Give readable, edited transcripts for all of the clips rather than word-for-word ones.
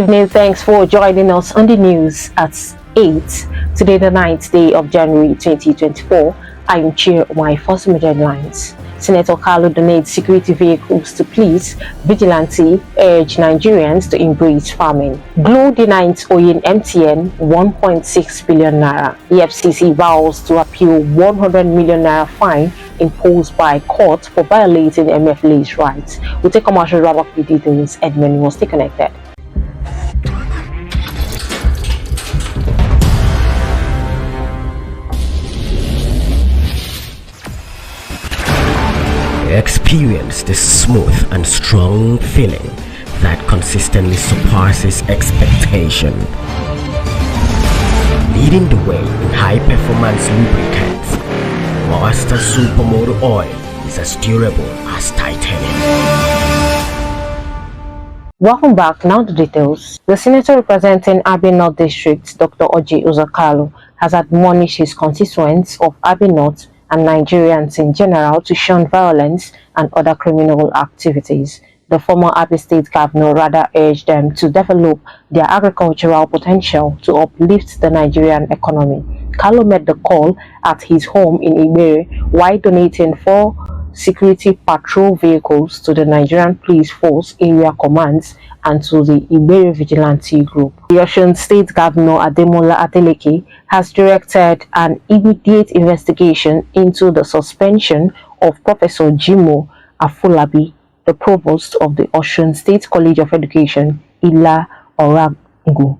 evening. Thanks for joining us on the news at 8. Today, the 9th day of January 2024. I am Chair my first major headlines. Senator Carlo donates security vehicles to police. Vigilante urge Nigerians to embrace farming. Glo denies owing MTN 1.6 billion naira. EFCC vows to appeal 100 million naira fine imposed by court for violating MFLA's rights. We'll take commercial wrap up the details. Edmund will stay connected. Experience the smooth and strong feeling that consistently surpasses expectation. Leading the way in high-performance lubricants, Master Supermoto Oil is as durable as titanium. Welcome back. Now the details. The senator representing ABN North District, Dr. Oji Uzakalu, has admonished his constituents of ABN North and Nigerians in general to shun violence and other criminal activities. The former Abia State governor rather urged them to develop their agricultural potential to uplift the Nigerian economy. Carlo made the call at his home in Ibere while donating 4 security patrol vehicles to the Nigerian Police Force area commands and to the Ibere Vigilante Group. The Osun State Governor Ademola Adeleke has directed an immediate investigation into the suspension of Professor Jimo Afolabi, the provost of the Osun State College of Education, Ila Oragu.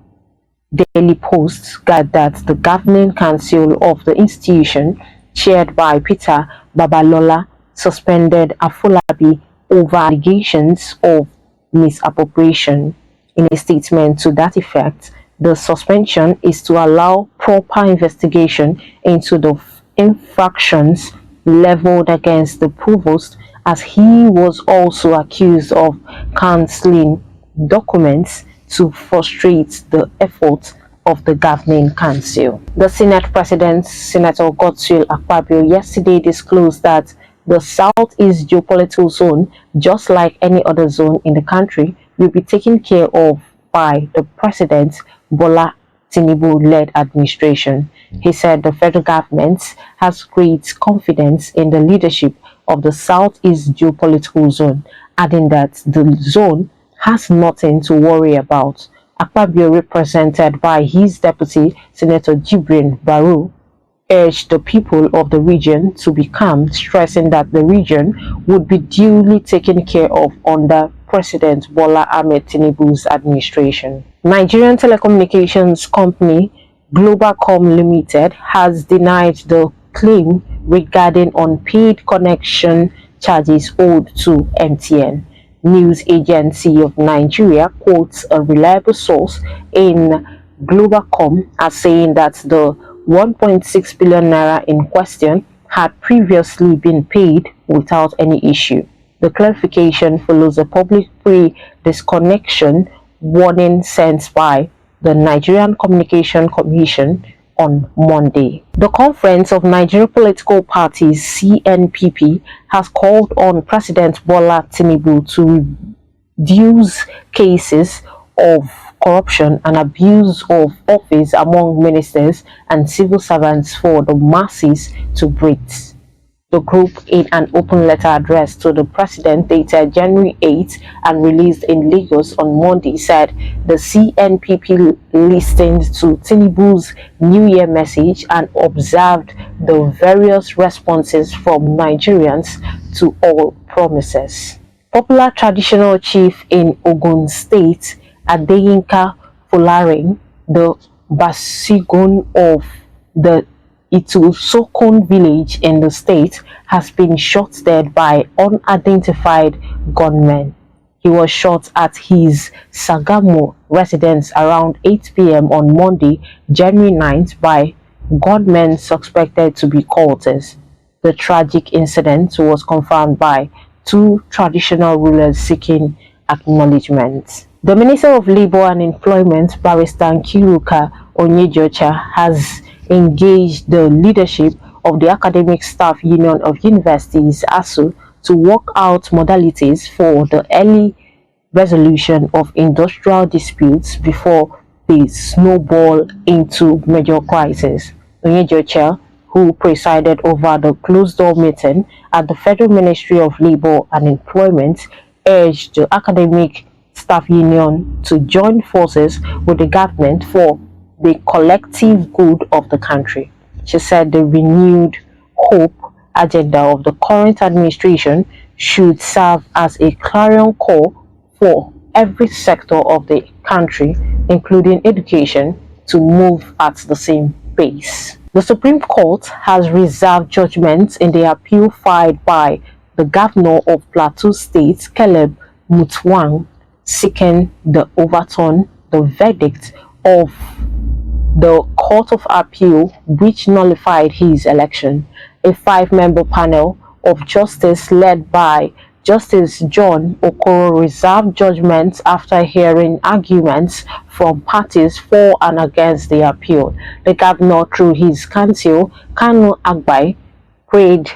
Daily Post gathered that the governing council of the institution, chaired by Peter Babalola, suspended Afolabi over allegations of misappropriation. In a statement to that effect, the suspension is to allow proper investigation into the infractions leveled against the provost, as he was also accused of cancelling documents to frustrate the efforts of the governing council. The Senate President, Senator Godswill Akpabio, yesterday disclosed that the Southeast geopolitical zone, just like any other zone in the country, will be taken care of by the President Bola Tinubu-led administration. He said the federal government has great confidence in the leadership of the Southeast geopolitical zone, adding that the zone has nothing to worry about. Akpabio, represented by his deputy, Senator Jibrin Baru, urged the people of the region to be calm, stressing that the region would be duly taken care of under President Bola Ahmed Tinubu's administration. Nigerian telecommunications company Globalcom Limited has denied the claim regarding unpaid connection charges owed to MTN. News Agency of Nigeria quotes a reliable source in Globalcom as saying that the 1.6 billion naira in question had previously been paid without any issue. The clarification follows a public pre-disconnection warning sent by the Nigerian Communication Commission on Monday. The Conference of Nigerian Political Parties, CNPP, has called on President Bola Tinubu to reduce cases of corruption and abuse of office among ministers and civil servants for the masses to breathe. The group, in an open letter addressed to the president dated January 8 and released in Lagos on Monday, said the CNPP listened to Tinubu's New Year message and observed the various responses from Nigerians to all promises. Popular traditional chief in Ogun State, Adeyinka Folarin, the Basigun of the Itu-Sokon village in the state, has been shot dead by unidentified gunmen. He was shot at his Sagamo residence around 8 p.m. on Monday, January 9th, by gunmen suspected to be cultists. The tragic incident was confirmed by 2 traditional rulers seeking acknowledgement. The Minister of Labour and Employment, Barrister Nkiruka Onyejocha, has engaged the leadership of the Academic Staff Union of Universities, ASU, to work out modalities for the early resolution of industrial disputes before they snowball into major crisis. Onyejoche, who presided over the closed-door meeting at the Federal Ministry of Labour and Employment, urged the academic staff union to join forces with the government for the collective good of the country. She said the renewed hope agenda of the current administration should serve as a clarion call for every sector of the country, including education, to move at the same pace. The Supreme Court has reserved judgment in the appeal filed by the governor of Plateau State, Caleb Mutfwang, seeking to overturn the verdict of the Court of Appeal, which nullified his election. A 5-member panel of justice led by Justice John Okoro reserved judgment after hearing arguments from parties for and against the appeal. The governor, through his counsel, Kanu Agbai, prayed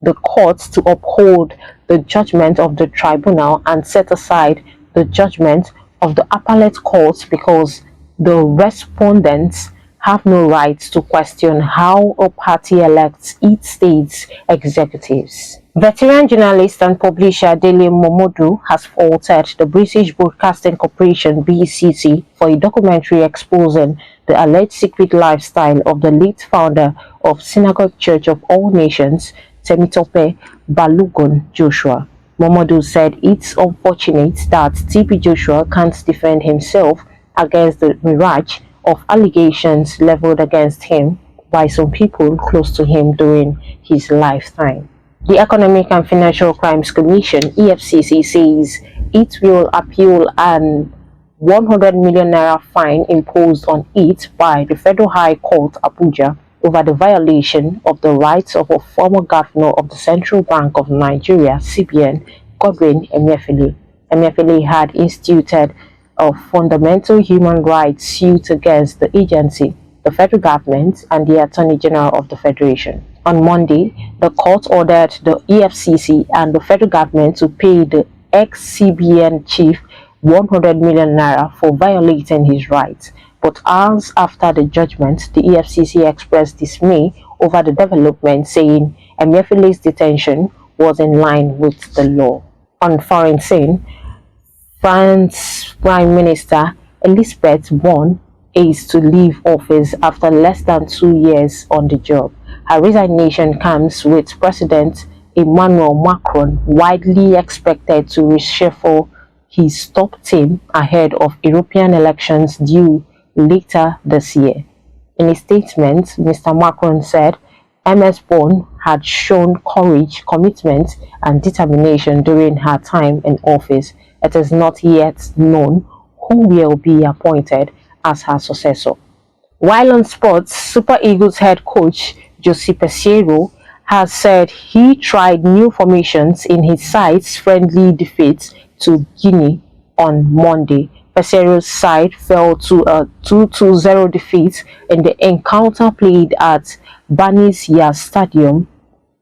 the court to uphold the judgment of the tribunal and set aside the judgment of the appellate court because the respondents have no right to question how a party elects its state's executives. Veteran journalist and publisher Dele Momodu has faulted the British Broadcasting Corporation (BCC) for a documentary exposing the alleged secret lifestyle of the late founder of Synagogue Church of All Nations, Temitope Balogun Joshua. Momodu said it's unfortunate that TP Joshua can't defend himself against the mirage of allegations leveled against him by some people close to him during his lifetime. The Economic and Financial Crimes Commission (EFCC) says it will appeal an 100 million naira fine imposed on it by the Federal High Court, Abuja, over the violation of the rights of a former governor of the Central Bank of Nigeria (CBN), Godwin Emefiele. Emefiele had instituted a fundamental human rights suit against the agency, the federal government, and the Attorney General of the Federation. On Monday, the court ordered the EFCC and the federal government to pay the ex-CBN chief 100 million naira for violating his rights. But hours after the judgment, the EFCC expressed dismay over the development, saying Emefiele's detention was in line with the law. On foreign scene, France Prime Minister Elisabeth Borne is to leave office after less than 2 years on the job. Her resignation comes with President Emmanuel Macron widely expected to reshuffle his top team ahead of European elections due later this year. In a statement, Mr. Macron said Ms. Borne had shown courage, commitment, and determination during her time in office. It is not yet known who will be appointed as her successor. While on sports, Super Eagles head coach Jose Peseiro has said he tried new formations in his side's friendly defeat to Guinea on Monday. Peseiro's side fell to a 2-0 defeat in the encounter played at Banis Yas Stadium,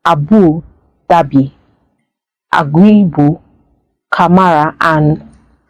Abu Dhabi. Aguibu, Kamara and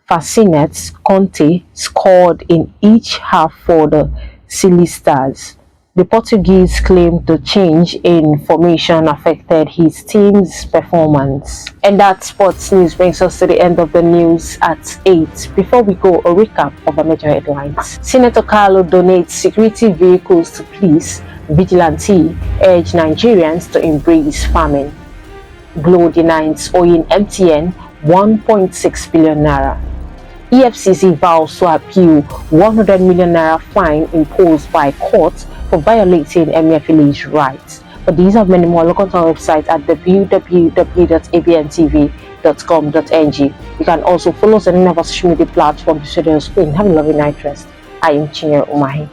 Fascinet Conte scored in each half for the Silly Stars. The Portuguese claimed the change in formation affected his team's performance. And that sports news brings us to the end of the news at 8. Before we go, a recap of our major headlines. Senator Carlo donates security vehicles to police. Vigilante urge Nigerians to embrace farming. Glo denies owing MTN 1.6 billion naira. EFCC vows to appeal 100 million naira fine imposed by court for violating Emefiele's rights. For these and many more, look on our website at www.abntv.com.ng. You can also follow us on any of our social media platforms to share your screen. Have a lovely night rest. I am Chinyere Umahi.